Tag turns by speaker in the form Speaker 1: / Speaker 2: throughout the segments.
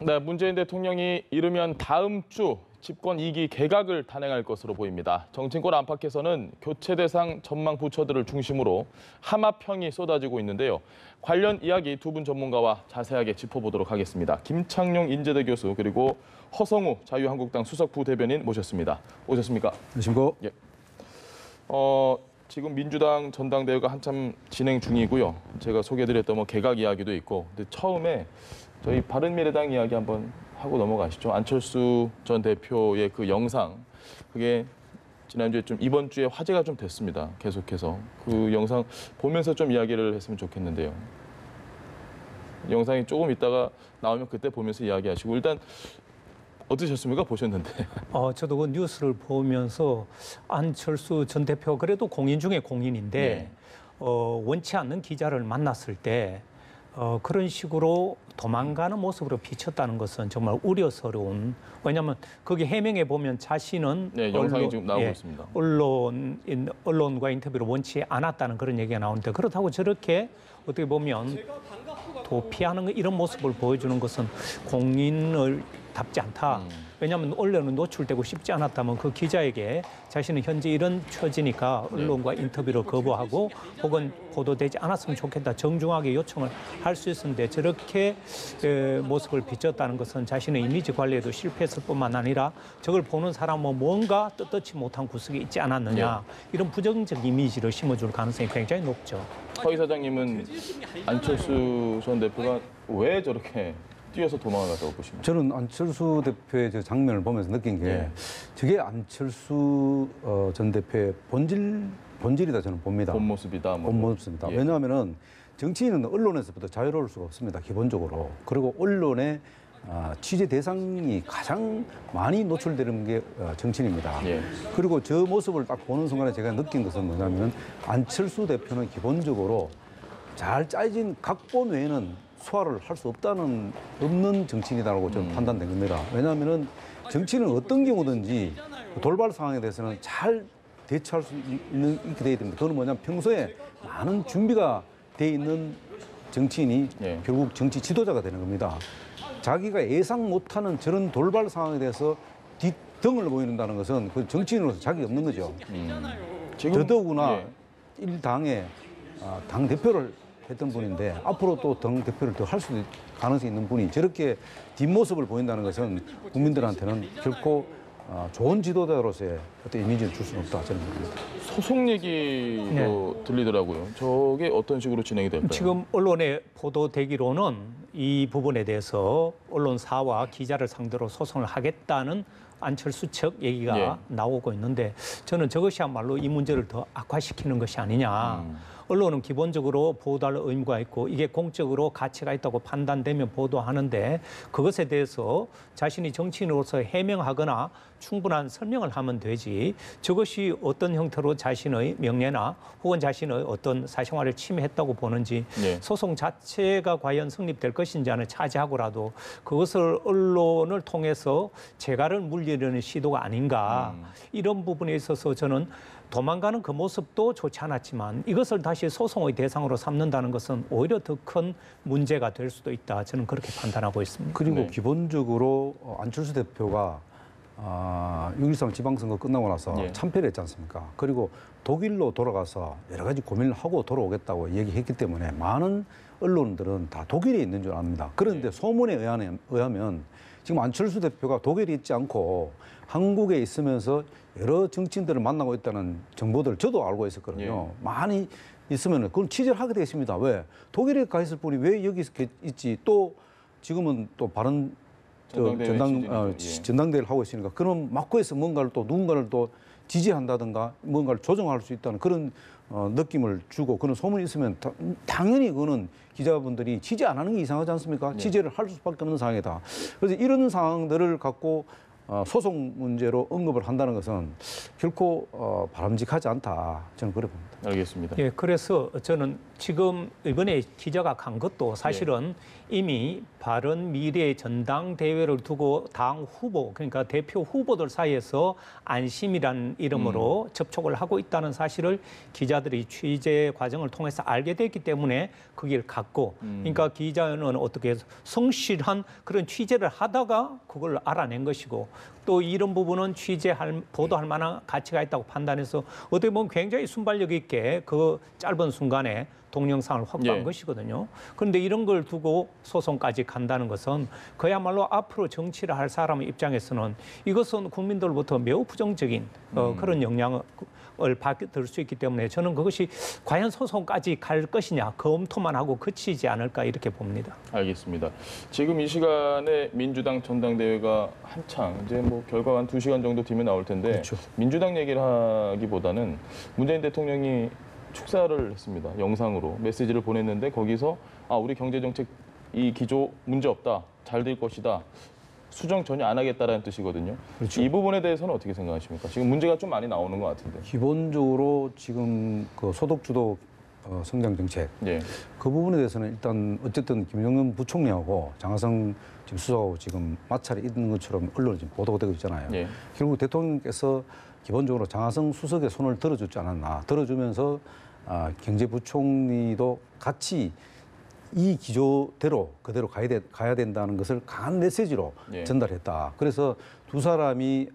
Speaker 1: 네, 문재인 대통령이 이르면 다음 주 집권 2기 개각을 단행할 것으로 보입니다. 정치권 안팎에서는 교체 대상 전망 부처들을 중심으로 함합평이 쏟아지고 있는데요. 관련 이야기 두 분 전문가와 자세하게 짚어보도록 하겠습니다. 김창룡 인제대 교수 그리고 허성우 자유한국당 수석 부대변인 모셨습니다. 오셨습니까?
Speaker 2: 안녕하십니까?
Speaker 1: 예. 지금 민주당 전당대회가 한참 진행 중이고요. 제가 소개해드렸던 개각 이야기도 있고, 근데 처음에 저희 바른미래당 이야기 한번 하고 넘어가시죠. 안철수 전 대표의 그 영상, 그게 지난주에 이번 주에 화제가 좀 됐습니다. 계속해서 그 영상 보면서 좀 이야기를 했으면 좋겠는데요. 영상이 조금 있다가 나오면 그때 보면서 이야기하시고, 일단 어떠셨습니까? 보셨는데.
Speaker 3: 저도 그 뉴스를 보면서 안철수 전 대표 그래도 공인 중에 공인인데
Speaker 1: 네.
Speaker 3: 원치 않는 기자를 만났을 때 그런 식으로 도망가는 모습으로 비쳤다는 것은 정말 우려스러운. 왜냐하면 거기 해명해 보면 자신은
Speaker 1: 네, 영상이 지금 나오고 있습니다.
Speaker 3: 언론과 인터뷰를 원치 않았다는 그런 얘기가 나오는데, 그렇다고 저렇게 어떻게 보면 도피하는 이런 모습을 보여주는 것은 공인을 답지 않다. 왜냐하면 언론은 노출되고 싶지 않았다면 그 기자에게 자신은 현재 이런 처지니까 언론과 인터뷰를 거부하고 혹은 보도되지 않았으면 좋겠다 정중하게 요청을 할 수 있었는데, 저렇게 모습을 비쳤다는 것은 자신의 이미지 관리에도 실패했을 뿐만 아니라 저걸 보는 사람은 뭔가 떳떳지 못한 구석이 있지 않았느냐, 이런 부정적 이미지를 심어줄 가능성이 굉장히 높죠.
Speaker 1: 허 이사장님은 안철수 전 대표가 왜 저렇게 뛰어서 도망가다고 보십니까?
Speaker 2: 저는 안철수 대표의 저 장면을 보면서 느낀 게 저게 안철수 전 대표의 본질이다 저는 봅니다.
Speaker 1: 본 모습이다.
Speaker 2: 본 모습입니다. 왜냐하면은 정치인은 언론에서부터 자유로울 수가 없습니다. 기본적으로. 그리고 언론의 취재 대상이 가장 많이 노출되는 게 정치인입니다. 그리고 저 모습을 딱 보는 순간에 제가 느낀 것은 뭐냐면 안철수 대표는 기본적으로 잘 짜여진 각본 외에는 소화를 할 수 없는 정치인이라고 저는 판단된 겁니다. 왜냐하면은 정치는 어떤 경우든지 돌발 상황에 대해서는 잘 대처할 수 있게 되어야 됩니다. 그건 뭐냐면 평소에 많은 준비가 돼 있는 정치인이 결국 정치 지도자가 되는 겁니다. 자기가 예상 못하는 저런 돌발 상황에 대해서 뒷등을 보이는다는 것은 그 정치인으로서 자격이 없는 거죠. 더더구나 일당의 당 대표를 했던 분인데 앞으로 또 당 대표를 더 할 수 있는 가능성이 있는 분이 저렇게 뒷모습을 보인다는 것은 국민들한테는 결코 좋은 지도자로서의 어떤 이미지를 줄 수는 없다 저는 봅니다.
Speaker 1: 소송 얘기도 들리더라고요. 저게 어떤 식으로 진행이 될까요?
Speaker 3: 지금 언론에 보도되기로는 이 부분에 대해서 언론사와 기자를 상대로 소송을 하겠다는 안철수 측 얘기가 나오고 있는데, 저는 저것이야말로 이 문제를 더 악화시키는 것이 아니냐. 언론은 기본적으로 보도할 의무가 있고 이게 공적으로 가치가 있다고 판단되면 보도하는데, 그것에 대해서 자신이 정치인으로서 해명하거나 충분한 설명을 하면 되지, 저것이 어떤 형태로 자신의 명예나 혹은 자신의 어떤 사생활을 침해했다고 보는지, 소송 자체가 과연 성립될 것인지는 차지하고라도 그것을 언론을 통해서 재갈을 물리려는 시도가 아닌가, 이런 부분에 있어서 저는 도망가는 그 모습도 좋지 않았지만 이것을 다시 소송의 대상으로 삼는다는 것은 오히려 더 큰 문제가 될 수도 있다. 저는 그렇게 판단하고 있습니다.
Speaker 2: 그리고 기본적으로 안철수 대표가 6.13 지방선거 끝나고 나서 참패를 했지 않습니까? 그리고 독일로 돌아가서 여러 가지 고민을 하고 돌아오겠다고 얘기했기 때문에 많은 언론들은 다 독일에 있는 줄 압니다. 그런데 소문에 의하면 지금 안철수 대표가 독일에 있지 않고 한국에 있으면서 여러 정치인들을 만나고 있다는 정보들 저도 알고 있었거든요. 많이 있으면 그건 취재를 하게 되어 있습니다. 왜? 독일에 가 있을 분이 왜 여기 있지? 또 지금은 또 바른 전당대회를 하고 있으니까 그런 막고에서 뭔가를 또 누군가를 또 지지한다든가 뭔가를 조정할 수 있다는 그런 느낌을 주고 그런 소문이 있으면 당연히 그거는 기자분들이 취재 안 하는 게 이상하지 않습니까? 취재를 할 수밖에 없는 상황이다. 그래서 이런 상황들을 갖고 소송 문제로 언급을 한다는 것은 결코 바람직하지 않다. 저는 그래 봅니다.
Speaker 1: 알겠습니다.
Speaker 3: 예, 그래서 저는 지금 이번에 기자가 간 것도 사실은 이미 바른미래 전당대회를 두고 당 후보, 그러니까 대표 후보들 사이에서 안심이라는 이름으로 접촉을 하고 있다는 사실을 기자들이 취재 과정을 통해서 알게 됐기 때문에 그 길 갔고, 그러니까 기자는 어떻게 해서 성실한 그런 취재를 하다가 그걸 알아낸 것이고, 또 이런 부분은 보도할 만한 가치가 있다고 판단해서 어떻게 보면 굉장히 순발력 있게 그 짧은 순간에 동영상을 확보한
Speaker 1: 예.
Speaker 3: 것이거든요. 그런데 이런 걸 두고 소송까지 간다는 것은 그야말로 앞으로 정치를 할 사람 입장에서는 이것은 국민들로부터 매우 부정적인 그런 영향을 받을 수 있기 때문에 저는 그것이 과연 소송까지 갈 것이냐 검토만 하고 그치지 않을까 이렇게 봅니다.
Speaker 1: 알겠습니다. 지금 이 시간에 민주당 전당대회가 한창 이제 뭐 결과가 한 2시간 정도 뒤면 나올 텐데
Speaker 2: 그렇죠.
Speaker 1: 민주당 얘기를 하기보다는 문재인 대통령이 축사를 했습니다. 영상으로 메시지를 보냈는데 거기서 우리 경제정책 이 기조 문제 없다. 잘 될 것이다. 수정 전혀 안 하겠다라는 뜻이거든요.
Speaker 2: 그렇죠.
Speaker 1: 이 부분에 대해서는 어떻게 생각하십니까? 지금 문제가 좀 많이 나오는 것 같은데.
Speaker 2: 기본적으로 지금 그 소득주도 성장 정책
Speaker 1: 예.
Speaker 2: 그 부분에 대해서는 일단 어쨌든 김영겸 부총리하고 장하성 지금 수석하고 지금 마찰이 있는 것처럼 언론에 지금 보도가 되고 있잖아요.
Speaker 1: 예.
Speaker 2: 결국 대통령께서 기본적으로 장하성 수석의 손을 들어주지 않았나. 들어주면서 경제부총리도 같이 이 기조대로 그대로 가야 된다는 것을 강한 메시지로
Speaker 1: 예.
Speaker 2: 전달했다. 그래서 두 사람이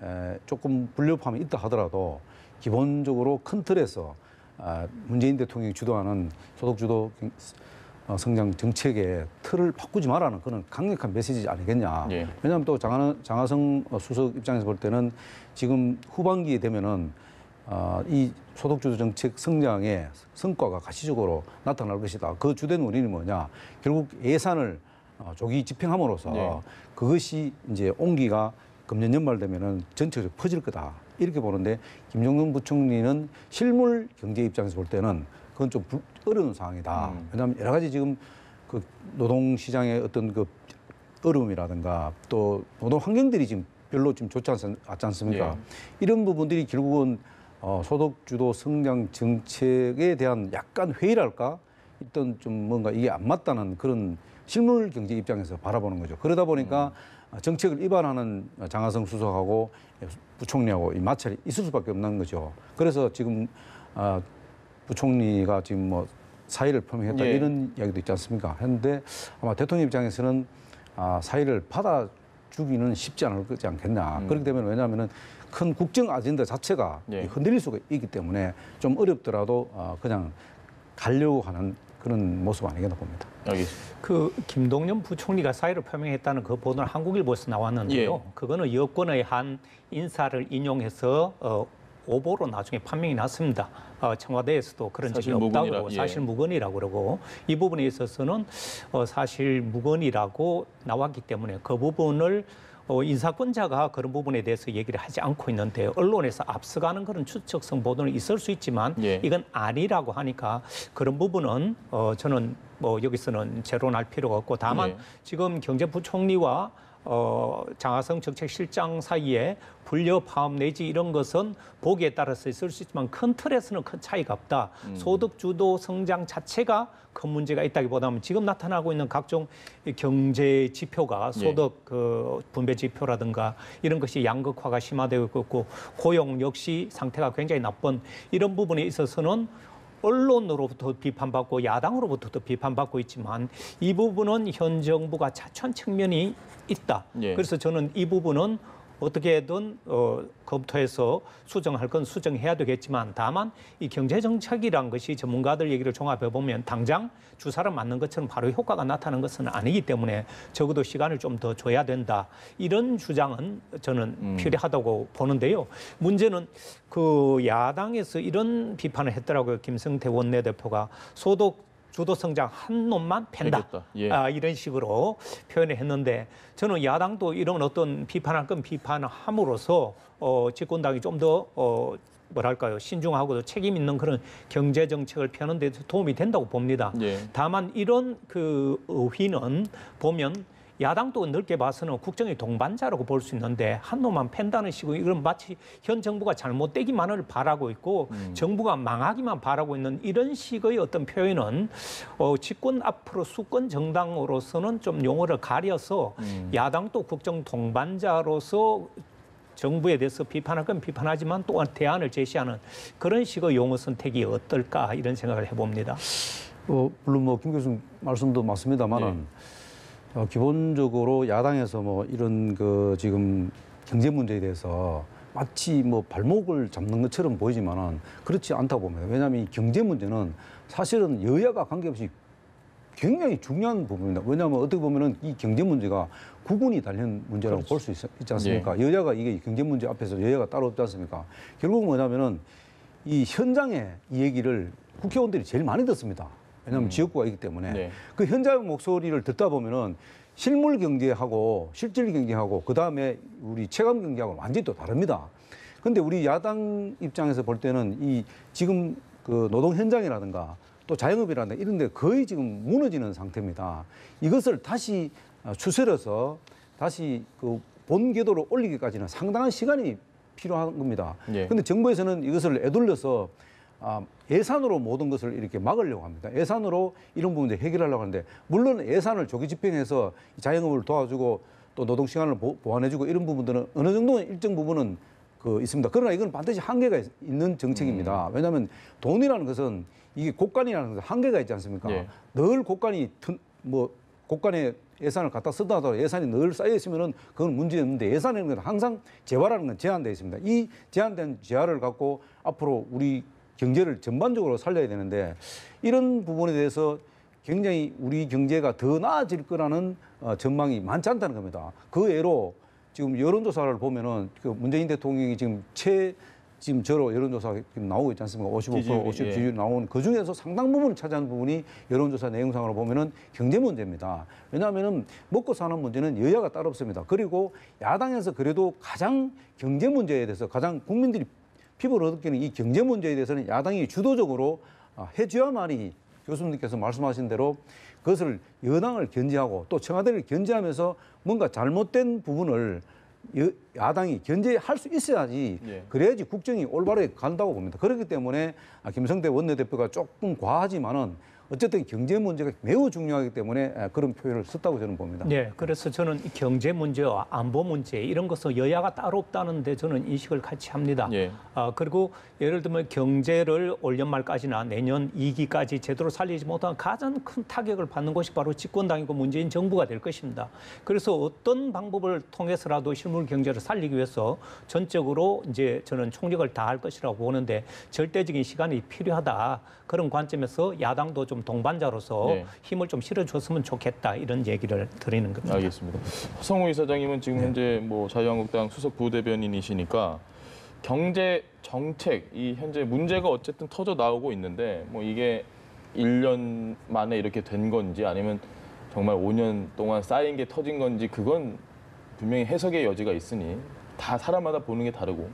Speaker 2: 조금 불협화음이 있다 하더라도 기본적으로 큰 틀에서 문재인 대통령이 주도하는 소득주도 성장 정책의 틀을 바꾸지 말라는 그런 강력한 메시지 아니겠냐.
Speaker 1: 예.
Speaker 2: 왜냐하면 또 장하성 수석 입장에서 볼 때는 지금 후반기에 되면은 이 소득주도 정책 성장의 성과가 가시적으로 나타날 것이다. 그 주된 원인이 뭐냐? 결국 예산을 조기 집행함으로써
Speaker 1: 예.
Speaker 2: 그것이 이제 온기가 금년 연말 되면은 전체적으로 퍼질 거다. 이렇게 보는데 김정은 부총리는 실물 경제 입장에서 볼 때는 그건 좀 어려운 상황이다. 왜냐하면 여러 가지 지금 그 노동시장의 어떤 그 어려움이라든가 또 노동 환경들이 지금 별로 좀 좋지 않지 않습니까?
Speaker 1: 예.
Speaker 2: 이런 부분들이 결국은 소득주도 성장 정책에 대한 약간 회의랄까? 일단 좀 뭔가 이게 안 맞다는 그런 실물 경제 입장에서 바라보는 거죠. 그러다 보니까 정책을 위반하는 장하성 수석하고 부총리하고 이 마찰이 있을 수밖에 없는 거죠. 그래서 지금 부총리가 지금 뭐 사의를 표명했다
Speaker 1: 예.
Speaker 2: 이런 이야기도 있지 않습니까? 했는데 아마 대통령 입장에서는 사의를 받아주기는 쉽지 않을 거지 않겠냐. 그렇기 때문에 왜냐하면은 큰 국정 아젠다 자체가
Speaker 1: 예.
Speaker 2: 흔들릴 수가 있기 때문에 좀 어렵더라도 그냥 가려고 하는 그런 모습 아니겠나 봅니다.
Speaker 1: 알겠습니다.
Speaker 3: 그 김동연 부총리가 사의를 표명했다는 그 보도는 한국일보에서 나왔는데요.
Speaker 1: 예.
Speaker 3: 그거는 여권의 한 인사를 인용해서 오보로 나중에 판명이 났습니다. 청와대에서도 그런 적이
Speaker 1: 사실
Speaker 3: 없다고
Speaker 1: 무근이라,
Speaker 3: 그러고
Speaker 1: 예.
Speaker 3: 사실 무근이라고 그러고 이 부분에 있어서는 사실 무근이라고 나왔기 때문에 그 부분을 인사권자가 그런 부분에 대해서 얘기를 하지 않고 있는데 언론에서 앞서가는 그런 추측성 보도는 있을 수 있지만
Speaker 1: 예.
Speaker 3: 이건 아니라고 하니까 그런 부분은 저는 뭐 여기서는 재론할 필요가 없고 다만
Speaker 1: 예.
Speaker 3: 지금 경제부총리와 장하성 정책실장 사이에 불협화음 내지 이런 것은 보기에 따라서 있을 수 있지만 큰 틀에서는 큰 차이가 없다. 소득주도 성장 자체가 큰 문제가 있다기보다는 지금 나타나고 있는 각종 경제 지표가 소득 그 분배 지표라든가 이런 것이 양극화가 심화되고 있고 고용 역시 상태가 굉장히 나쁜 이런 부분에 있어서는 언론으로부터 비판받고 야당으로부터도 비판받고 있지만 이 부분은 현 정부가 자초한 측면이 있다.
Speaker 1: 예.
Speaker 3: 그래서 저는 이 부분은 어떻게든 검토해서 수정할 건 수정해야 되겠지만 다만 이 경제정책이란 것이 전문가들 얘기를 종합해 보면 당장 주사를 맞는 것처럼 바로 효과가 나타나는 것은 아니기 때문에 적어도 시간을 좀 더 줘야 된다. 이런 주장은 저는 필요하다고 보는데요. 문제는 그 야당에서 이런 비판을 했더라고요. 김성태 원내대표가 소득 주도 성장 한 놈만 팬다.
Speaker 1: 예.
Speaker 3: 이런 식으로 표현을 했는데 저는 야당도 이런 어떤 비판할 건 비판을 함으로써 집권당이 좀 더 뭐랄까요 신중하고도 책임 있는 그런 경제 정책을 펴는 데 도움이 된다고 봅니다.
Speaker 1: 예.
Speaker 3: 다만 이런 그 의휘는 보면 야당도 넓게 봐서는 국정의 동반자라고 볼 수 있는데 한 놈만 팬다는 식으로 이건 마치 현 정부가 잘못되기만을 바라고 있고 정부가 망하기만 바라고 있는 이런 식의 어떤 표현은 집권 앞으로 수권 정당으로서는 좀 용어를 가려서 야당도 국정 동반자로서 정부에 대해서 비판할 건 비판하지만 또한 대안을 제시하는 그런 식의 용어 선택이 어떨까 이런 생각을 해봅니다.
Speaker 2: 물론 뭐 김 교수님 말씀도 맞습니다만은 기본적으로 야당에서 뭐 이런 그 지금 경제 문제에 대해서 마치 뭐 발목을 잡는 것처럼 보이지만은 그렇지 않다고 봅니다. 왜냐하면 이 경제 문제는 사실은 여야가 관계없이 굉장히 중요한 부분입니다. 왜냐하면 어떻게 보면은 이 경제 문제가 구분이 달린 문제라고 볼 수 있지 않습니까? 여야가 이게 경제 문제 앞에서 여야가 따로 없지 않습니까? 결국 뭐냐면은 이 현장에 이 얘기를 국회의원들이 제일 많이 듣습니다. 왜냐하면 지역구가 있기 때문에 그 현장 목소리를 듣다 보면은 실물 경제하고 실질 경제하고 그 다음에 우리 체감 경제하고 완전히 또 다릅니다. 그런데 우리 야당 입장에서 볼 때는 이 지금 그 노동 현장이라든가 또 자영업이라든가 이런 데 거의 지금 무너지는 상태입니다. 이것을 다시 추스려서 다시 그 본 궤도로 올리기까지는 상당한 시간이 필요한 겁니다. 그런데 정부에서는 이것을 애둘러서 예산으로 모든 것을 이렇게 막으려고 합니다. 예산으로 이런 부분들 해결하려고 하는데 물론 예산을 조기 집행해서 자영업을 도와주고 또 노동시간을 보완해주고 이런 부분들은 어느 정도는 일정 부분은 있습니다. 그러나 이건 반드시 한계가 있는 정책입니다. 왜냐하면 돈이라는 것은 이게 곳간이라는 것은 한계가 있지 않습니까? 늘 곳간이 곳간에 예산을 갖다 쓰다 하더라도 예산이 늘 쌓여 있으면은 그건 문제없는데 예산이라는 건 항상 재화라는 건 제한되어 있습니다. 이 제한된 재화를 갖고 앞으로 우리 경제를 전반적으로 살려야 되는데 이런 부분에 대해서 굉장히 우리 경제가 더 나아질 거라는 전망이 많지 않다는 겁니다. 그 예로 지금 여론조사를 보면은 그 문재인 대통령이 지금 저로 여론조사가 나오고 있지 않습니까? 55%, 50% 지지율이 나오는 그 중에서 상당 부분을 차지하는 부분이 여론조사 내용상으로 보면은 경제 문제입니다. 왜냐하면은 먹고 사는 문제는 여야가 따로 없습니다. 그리고 야당에서 그래도 가장 경제 문제에 대해서 가장 국민들이 피부를 얻기는 이 경제 문제에 대해서는 야당이 주도적으로 해줘야만이 교수님께서 말씀하신 대로 그것을 여당을 견제하고 또 청와대를 견제하면서 뭔가 잘못된 부분을 야당이 견제할 수 있어야지 그래야지 국정이 올바르게 간다고 봅니다. 그렇기 때문에 김성태 원내대표가 조금 과하지만은 어쨌든 경제 문제가 매우 중요하기 때문에 그런 표현을 썼다고 저는 봅니다.
Speaker 3: 네, 그래서 저는 이 경제 문제와 안보 문제 이런 것은 여야가 따로 없다는데 저는 인식을 같이 합니다. 그리고 예를 들면 경제를 올 연말까지나 내년 2기까지 제대로 살리지 못한 가장 큰 타격을 받는 것이 바로 집권당이고 문재인 정부가 될 것입니다. 그래서 어떤 방법을 통해서라도 실물 경제를 살리기 위해서 전적으로 이제 저는 총력을 다할 것이라고 보는데 절대적인 시간이 필요하다. 그런 관점에서 야당도 좀 동반자로서 힘을 좀 실어줬으면 좋겠다 이런 얘기를 드리는 겁니다.
Speaker 1: 알겠습니다. 허성우 이사장님은 지금 현재 뭐 자유한국당 수석 부대변인이시니까 경제 정책 이 현재 문제가 어쨌든 터져 나오고 있는데 뭐 이게 1년 만에 이렇게 된 건지 아니면 정말 5년 동안 쌓인 게 터진 건지 그건 분명히 해석의 여지가 있으니 다 사람마다 보는 게 다르고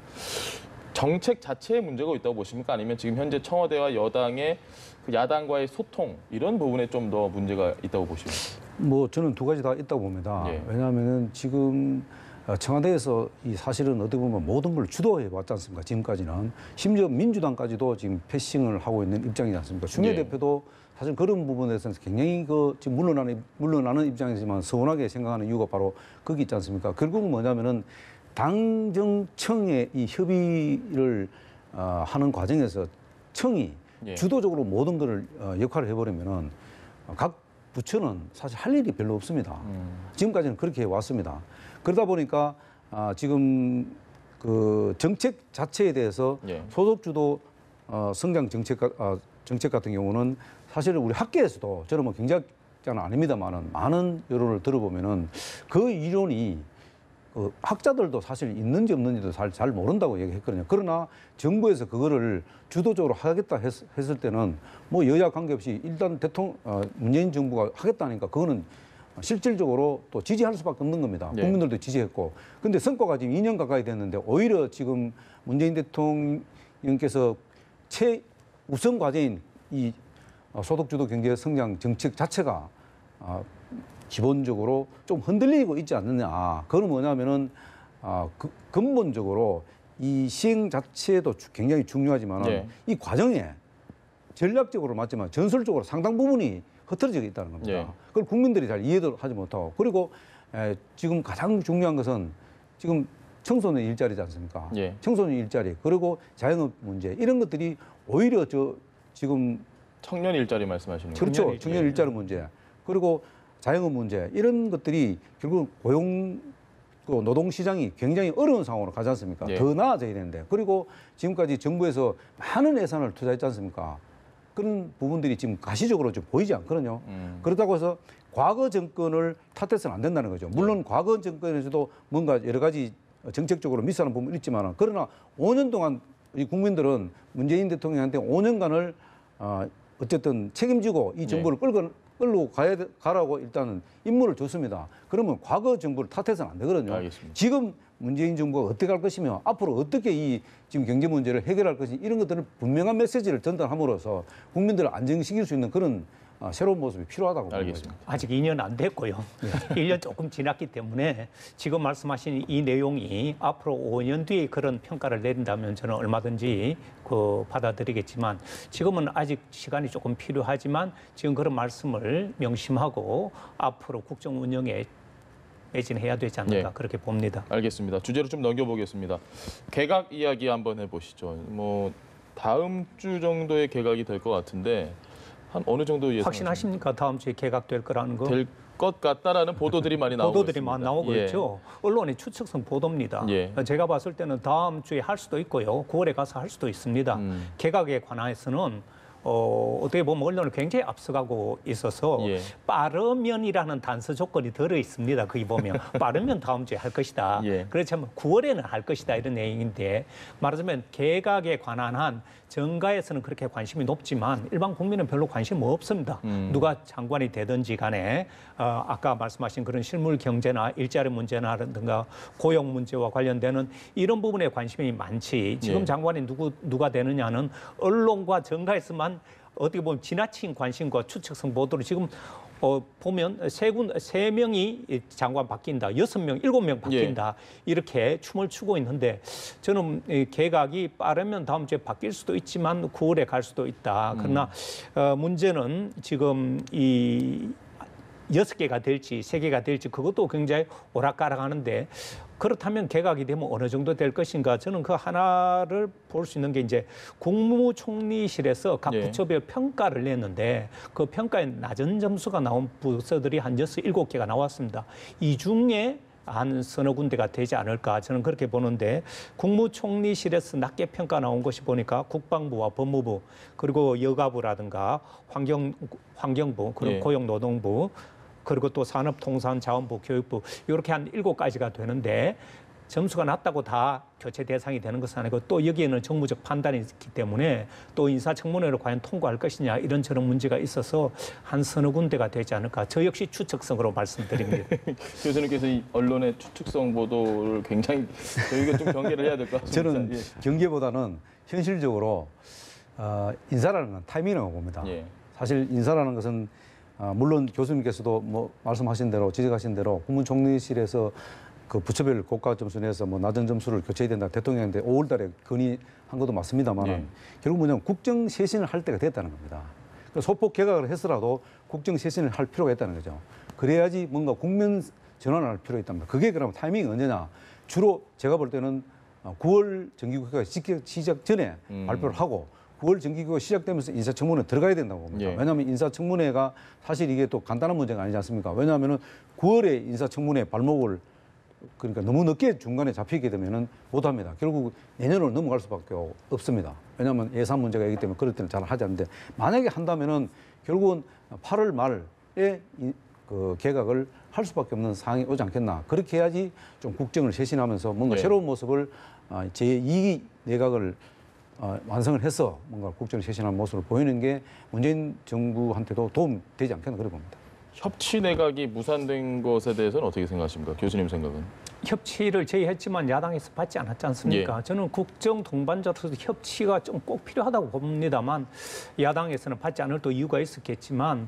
Speaker 1: 정책 자체에 문제가 있다고 보십니까? 아니면 지금 현재 청와대와 여당의 그 야당과의 소통 이런 부분에 좀 더 문제가 있다고 보십니까?
Speaker 2: 뭐 저는 두 가지 다 있다고 봅니다. 왜냐하면은 지금 청와대에서 이 사실은 어떻게 보면 모든 걸 주도해 왔지 않습니까? 지금까지는 심지어 민주당까지도 지금 패싱을 하고 있는 입장이지 않습니까? 추미애 대표도 사실 그런 부분에 대해서는 굉장히 지금 물러나는 입장이지만 서운하게 생각하는 이유가 바로 거기 있지 않습니까? 결국은 뭐냐면은 당정청의 이 협의를 하는 과정에서 청이 주도적으로 모든 것을 역할을 해버리면은 각 부처는 사실 할 일이 별로 없습니다. 지금까지는 그렇게 해왔습니다. 그러다 보니까 지금 그 정책 자체에 대해서 소속주도 성장 정책 같은 경우는 사실은 우리 학계에서도 저는 뭐 경제학자는 아닙니다만은 많은 여론을 들어보면은 그 이론이 학자들도 사실 있는지 없는지도 잘 모른다고 얘기했거든요. 그러나 정부에서 그거를 주도적으로 하겠다 했을 때는 뭐 여야 관계없이 일단 문재인 정부가 하겠다니까 그거는 실질적으로 또 지지할 수밖에 없는 겁니다. 국민들도 지지했고. 근데 성과가 지금 2년 가까이 됐는데 오히려 지금 문재인 대통령께서 최우선 과제인 이 소득주도 경제 성장 정책 자체가 기본적으로 좀 흔들리고 있지 않느냐. 그건 뭐냐면은 근본적으로 이 시행 자체도 굉장히 중요하지만
Speaker 1: 예.
Speaker 2: 이 과정에 전략적으로 맞지만 전술적으로 상당 부분이 흐트러져 있다는 겁니다.
Speaker 1: 예.
Speaker 2: 그걸 국민들이 잘 이해도 하지 못하고 그리고 지금 가장 중요한 것은 지금 청소년 일자리지 않습니까?
Speaker 1: 예.
Speaker 2: 청소년 일자리 그리고 자영업 문제 이런 것들이 오히려 지금
Speaker 1: 청년 일자리 말씀하시는 거죠?
Speaker 2: 그렇죠. 청년 일자리 문제 그리고 자영업 문제 이런 것들이 결국 고용 또 노동 시장이 굉장히 어려운 상황으로 가지 않습니까?
Speaker 1: 예.
Speaker 2: 더 나아져야 되는데 그리고 지금까지 정부에서 많은 예산을 투자했지 않습니까? 그런 부분들이 지금 가시적으로 좀 보이지 않거든요. 그렇다고 해서 과거 정권을 탓해서는 안 된다는 거죠. 물론 과거 정권에서도 뭔가 여러 가지 정책적으로 미스하는 부분이 있지만 그러나 5년 동안 이 국민들은 문재인 대통령한테 5년간을 어쨌든 책임지고 이 정부를 끌고 가라고 일단은 임무를 줬습니다. 그러면 과거 정부를 탓해서는 안 되거든요.
Speaker 1: 알겠습니다.
Speaker 2: 지금 문재인 정부가 어떻게 할 것이며 앞으로 어떻게 이 지금 경제 문제를 해결할 것이 이런 것들을 분명한 메시지를 전달함으로써 국민들을 안정시킬 수 있는 그런 새로운 모습이 필요하다고 보는 거죠.
Speaker 1: 알겠습니다.
Speaker 3: 아직 2년 안 됐고요. 1년 조금 지났기 때문에 지금 말씀하신 이 내용이 앞으로 5년 뒤에 그런 평가를 내린다면 저는 얼마든지 받아들이겠지만 지금은 아직 시간이 조금 필요하지만 지금 그런 말씀을 명심하고 앞으로 국정 운영에 매진해야 되지 않을까
Speaker 1: 네.
Speaker 3: 그렇게 봅니다.
Speaker 1: 알겠습니다. 주제로 좀 넘겨보겠습니다. 개각 이야기 한번 해보시죠. 뭐 다음 주 정도의 개각이 될 것 같은데 한 어느 정도 예상?
Speaker 3: 확신하십니까? 다음 주에 개각될 거라는 거?
Speaker 1: 될 것 같다라는 보도들이 많이 나오고
Speaker 3: 보도들이
Speaker 1: 있습니다.
Speaker 3: 많이 나오고
Speaker 1: 예.
Speaker 3: 있죠. 언론의 추측성 보도입니다.
Speaker 1: 예.
Speaker 3: 제가 봤을 때는 다음 주에 할 수도 있고요. 9월에 가서 할 수도 있습니다. 개각에 관해서는 어떻게 보면 언론을 굉장히 앞서가고 있어서
Speaker 1: 예.
Speaker 3: 빠르면이라는 단서 조건이 들어 있습니다. 거기 보면 빠르면 다음 주에 할 것이다.
Speaker 1: 예.
Speaker 3: 그렇지만 9월에는 할 것이다 이런 내용인데 말하자면 개각에 관한 한 정가에서는 그렇게 관심이 높지만 일반 국민은 별로 관심 없습니다. 누가 장관이 되든지 간에 아까 말씀하신 그런 실물 경제나 일자리 문제나라든가 고용 문제와 관련되는 이런 부분에 관심이 많지 지금
Speaker 1: 예.
Speaker 3: 장관이 누가 되느냐는 언론과 정가에서만 어떻게 보면 지나친 관심과 추측성 보도로 지금 보면 세 명이 장관 바뀐다, 6명, 7명 바뀐다 이렇게 춤을 추고 있는데 저는 이 개각이 빠르면 다음 주에 바뀔 수도 있지만 9월에 갈 수도 있다. 그러나 문제는 지금 이 6개가 될지 3개가 될지 그것도 굉장히 오락가락하는데 그렇다면 개각이 되면 어느 정도 될 것인가 저는 그 하나를 볼 수 있는 게 이제 국무총리실에서 각
Speaker 1: 예.
Speaker 3: 부처별 평가를 냈는데 그 평가에 낮은 점수가 나온 부서들이 한 7개가 나왔습니다. 이 중에 한 서너 군데가 되지 않을까 저는 그렇게 보는데 국무총리실에서 낮게 평가 나온 것이 보니까 국방부와 법무부 그리고 여가부라든가 환경부 그리고
Speaker 1: 예.
Speaker 3: 고용노동부 그리고 또 산업통상자원부, 교육부 이렇게 한 7가지가 되는데 점수가 낮다고 다 교체 대상이 되는 것은 아니고 또 여기에는 정무적 판단이 있기 때문에 또 인사청문회를 과연 통과할 것이냐 이런저런 문제가 있어서 한 서너 군데가 되지 않을까. 저 역시 추측성으로 말씀드립니다.
Speaker 1: 교수님께서 이 언론의 추측성 보도를 굉장히 저희가 좀 경계를 해야 될 것 같습니다.
Speaker 2: 저는 경계보다는 현실적으로 인사라는 건 타이밍이라고 봅니다.
Speaker 1: 예.
Speaker 2: 사실 인사라는 것은 물론 교수님께서도 뭐 말씀하신 대로 지적하신 대로 국무총리실에서 그 부처별 고가 점수 내서 뭐 낮은 점수를 교체해야 된다 대통령한테 5월달에 건의한 것도 맞습니다만
Speaker 1: 예.
Speaker 2: 결국 뭐냐면 국정 쇄신을 할 때가 됐다는 겁니다. 소폭 개각을 했더라도 국정 쇄신을 할 필요가 있다는 거죠. 그래야지 뭔가 국면 전환을 할 필요가 있답니다. 그게 그러면 타이밍이 언제냐? 주로 제가 볼 때는 9월 정기국회가 시작 전에 발표를 하고 9월 정기국회가 시작되면서 인사청문회 들어가야 된다고 봅니다.
Speaker 1: 예.
Speaker 2: 왜냐하면 인사청문회가 사실 이게 또 간단한 문제가 아니지 않습니까? 왜냐하면 9월에 인사청문회 발목을 그러니까 너무 늦게 중간에 잡히게 되면은 못합니다. 결국 내년으로 넘어갈 수밖에 없습니다. 왜냐하면 예산 문제가 있기 때문에 그럴 때는 잘 하지 않는데 만약에 한다면은 결국은 8월 말에 그 개각을 할 수밖에 없는 상황이 오지 않겠나. 그렇게 해야지 좀 국정을 쇄신하면서 뭔가
Speaker 1: 네.
Speaker 2: 새로운 모습을 제2기 내각을 완성을 해서 뭔가 국정을 쇄신하는 모습을 보이는 게 문재인 정부한테도 도움 되지 않겠나 그래 봅니다.
Speaker 1: 협치 내각이 무산된 것에 대해서는 어떻게 생각하십니까? 교수님 생각은?
Speaker 3: 협치를 제의했지만 야당에서 받지 않았지 않습니까?
Speaker 1: 예.
Speaker 3: 저는 국정 동반자로서 협치가 좀 꼭 필요하다고 봅니다만 야당에서는 받지 않을 또 이유가 있었겠지만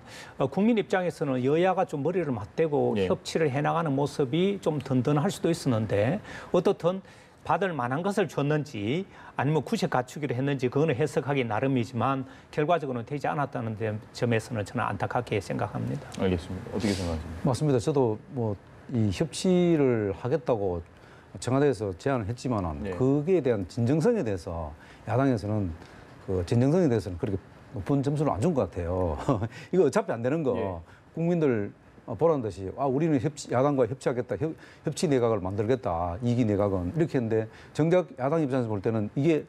Speaker 3: 국민 입장에서는 여야가 좀 머리를 맞대고
Speaker 1: 예.
Speaker 3: 협치를 해나가는 모습이 좀 든든할 수도 있었는데 어떻든 받을 만한 것을 줬는지 아니면 구색 갖추기를 했는지 그거는 해석하기 나름이지만 결과적으로는 되지 않았다는 점에서는 저는 안타깝게 생각합니다.
Speaker 1: 알겠습니다. 어떻게 생각하십니까?
Speaker 2: 맞습니다. 저도 뭐 이 협치를 하겠다고 청와대에서 제안을 했지만은
Speaker 1: 네.
Speaker 2: 거기에 대한 진정성에 대해서 야당에서는 그 진정성에 대해서는 그렇게 높은 점수를 안 준 것 같아요. 이거 어차피 안 되는 거
Speaker 1: 예.
Speaker 2: 국민들 보라는 듯이 우리는 야당과 협치하겠다, 협치 내각을 만들겠다, 이기 내각은 이렇게 했는데 정작 야당 입장에서 볼 때는 이게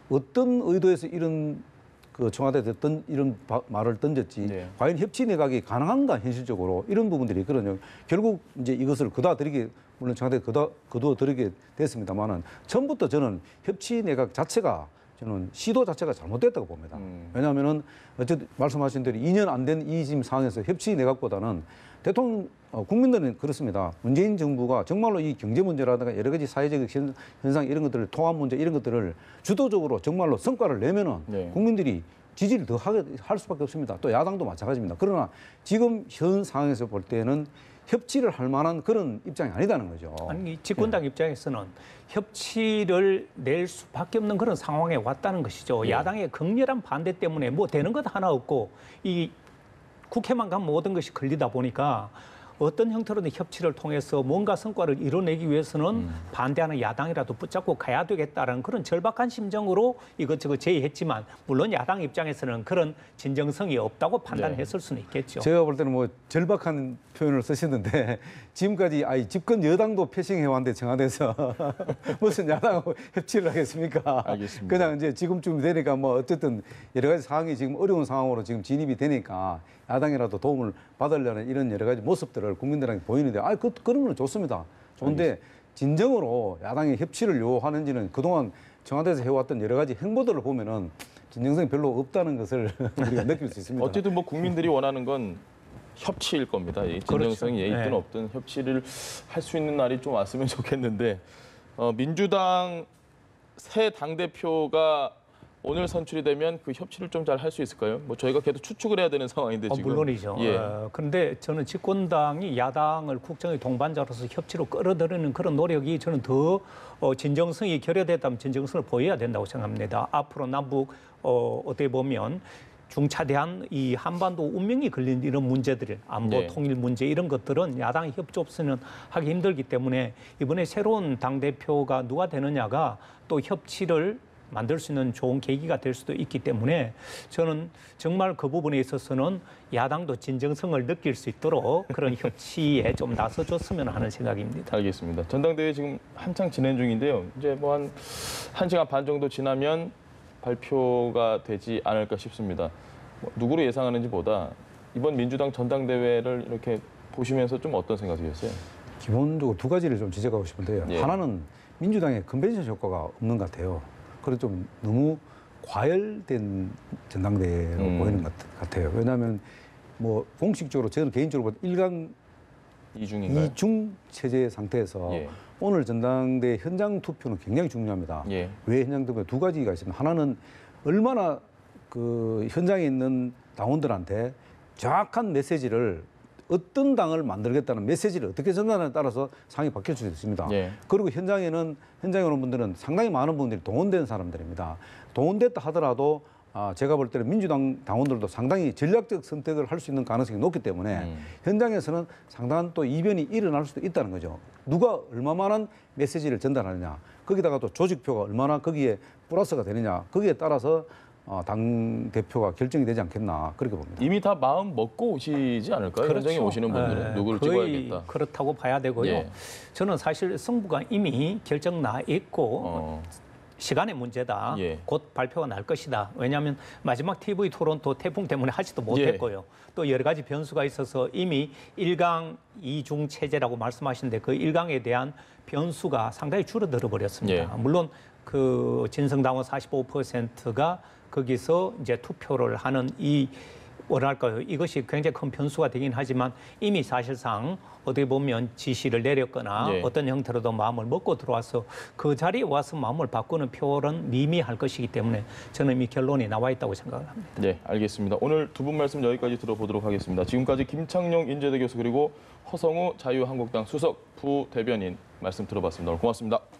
Speaker 2: 어떤 의도에서 이런 그 청와대에 이런 말을 던졌지
Speaker 1: 네.
Speaker 2: 과연 협치 내각이 가능한가 현실적으로 이런 부분들이 있거든요. 결국 이제 이것을 거둬들이게 물론 청와대에 거두어들이게 됐습니다만은 처음부터 저는 협치 내각 자체가 저는 시도 자체가 잘못됐다고 봅니다. 왜냐하면은 어쨌든 말씀하신 대로 2년 안 된 이 지금 상황에서 협치 내각보다는 대통령 국민들은 그렇습니다. 문재인 정부가 정말로 이 경제 문제라든가 여러 가지 사회적 현상 이런 것들을 통합 문제 이런 것들을 주도적으로 정말로 성과를 내면은
Speaker 1: 네.
Speaker 2: 국민들이 지지를 더 하게 할 수밖에 없습니다. 또 야당도 마찬가지입니다. 그러나 지금 현 상황에서 볼 때는 협치를 할 만한 그런 입장이 아니다는 거죠.
Speaker 3: 아니 집권당 입장에서는 협치를 낼 수밖에 없는 그런 상황에 왔다는 것이죠.
Speaker 1: 예.
Speaker 3: 야당의 극렬한 반대 때문에 뭐 되는 것 하나 없고 이 국회만 가면 모든 것이 걸리다 보니까 어떤 형태로든 협치를 통해서 뭔가 성과를 이뤄내기 위해서는 반대하는 야당이라도 붙잡고 가야 되겠다는 그런 절박한 심정으로 이것저것 제의했지만 물론 야당 입장에서는 그런 진정성이 없다고 판단했을 수는 있겠죠.
Speaker 2: 제가 볼 때는 뭐 절박한 표현을 쓰셨는데 지금까지 집권 여당도 패싱해 왔는데 청와대에서 무슨 야당하고 협치를 하겠습니까?
Speaker 1: 알겠습니다.
Speaker 2: 그냥 이제 지금쯤 되니까 뭐 어쨌든 여러 가지 상황이 지금 어려운 상황으로 지금 진입이 되니까 야당이라도 도움을 받으려는 이런 여러 가지 모습들을 국민들에게 보이는데 그런 건 좋습니다. 좋은데 진정으로 야당이 협치를 요하는지는 그동안 청와대에서 해왔던 여러 가지 행보들을 보면은 진정성이 별로 없다는 것을 우리가 느낄 수 있습니다.
Speaker 1: 어쨌든 뭐 국민들이 원하는 건 협치일 겁니다. 이 진정성이
Speaker 3: 그렇죠.
Speaker 1: 있든
Speaker 3: 네.
Speaker 1: 없든 협치를 할 수 있는 날이 좀 왔으면 좋겠는데 민주당 새 당대표가 오늘 선출이 되면 그 협치를 좀 잘 할 수 있을까요? 뭐 저희가 계속 추측을 해야 되는 상황인데 지금.
Speaker 3: 물론이죠.
Speaker 1: 예.
Speaker 3: 그런데 저는 집권당이 야당을 국정의 동반자로서 협치로 끌어들이는 그런 노력이 저는 더 진정성이 결여됐다면 진정성을 보여야 된다고 생각합니다. 앞으로 남북 어떻게 보면 중차대한 이 한반도 운명이 걸린 이런 문제들, 안보
Speaker 1: 네.
Speaker 3: 통일 문제 이런 것들은 야당이 협조 없으면 하기 힘들기 때문에 이번에 새로운 당대표가 누가 되느냐가 또 협치를 만들 수 있는 좋은 계기가 될 수도 있기 때문에 저는 정말 그 부분에 있어서는 야당도 진정성을 느낄 수 있도록 그런 협치에 좀 나서줬으면 하는 생각입니다.
Speaker 1: 알겠습니다. 전당대회 지금 한창 진행 중인데요. 이제 뭐 한 1시간 반 정도 지나면 발표가 되지 않을까 싶습니다. 누구로 예상하는지보다 이번 민주당 전당대회를 이렇게 보시면서 좀 어떤 생각이 드셨어요?
Speaker 2: 기본적으로 두 가지를 좀 지적하고 싶은데요.
Speaker 1: 예.
Speaker 2: 하나는 민주당의 컨벤션 효과가 없는 것 같아요. 그래서 좀 너무 과열된 전당대회로 보이는 것 같아요. 왜냐하면 뭐 공식적으로 저는 개인적으로 보다 1강
Speaker 1: 이중인가요?
Speaker 2: 2중 체제 상태에서
Speaker 1: 예.
Speaker 2: 오늘 전당대 현장 투표는 굉장히 중요합니다.
Speaker 1: 예.
Speaker 2: 왜 현장 투표 두 가지가 있습니다. 하나는 얼마나 그 현장에 있는 당원들한테 정확한 메시지를 어떤 당을 만들겠다는 메시지를 어떻게 전달하느냐에 따라서 상황이 바뀔 수 있습니다.
Speaker 1: 예.
Speaker 2: 그리고 현장에 오는 분들은 상당히 많은 분들이 동원된 사람들입니다. 동원됐다 하더라도 제가 볼 때는 민주당 당원들도 상당히 전략적 선택을 할 수 있는 가능성이 높기 때문에 현장에서는 상당한 또 이변이 일어날 수도 있다는 거죠. 누가 얼마만한 메시지를 전달하느냐, 거기다가 또 조직표가 얼마나 거기에 플러스가 되느냐, 거기에 따라서 당 대표가 결정이 되지 않겠나 그렇게 봅니다.
Speaker 1: 이미 다 마음 먹고 오시지 않을까요? 현장에 오시는 분들은 누구를
Speaker 3: 거의
Speaker 1: 찍어야겠다.
Speaker 3: 그렇다고 봐야 되고요.
Speaker 1: 예.
Speaker 3: 저는 사실 승부가 이미 결정 나 있고 시간의 문제다.
Speaker 1: 예.
Speaker 3: 곧 발표가 날 것이다. 왜냐하면 마지막 TV 토론도 태풍 때문에 하지도 못했고요. 또 여러 가지 변수가 있어서 이미 1강 2중 체제라고 말씀하시는데 그 1강에 대한 변수가 상당히 줄어들어 버렸습니다.
Speaker 1: 예.
Speaker 3: 물론 그 진성당원 45%가 거기서 이제 투표를 하는 이 뭐랄까요? 이것이 굉장히 큰 변수가 되긴 하지만 이미 사실상 어떻게 보면 지시를 내렸거나
Speaker 1: 예.
Speaker 3: 어떤 형태로도 마음을 먹고 들어와서 그 자리에 와서 마음을 바꾸는 표현은 미미할 것이기 때문에 저는 이미 결론이 나와 있다고 생각을 합니다.
Speaker 1: 네, 알겠습니다. 오늘 두 분 말씀 여기까지 들어보도록 하겠습니다. 지금까지 김창룡 인재대 교수 그리고 허성우 자유한국당 수석 부대변인 말씀 들어봤습니다. 오늘 고맙습니다.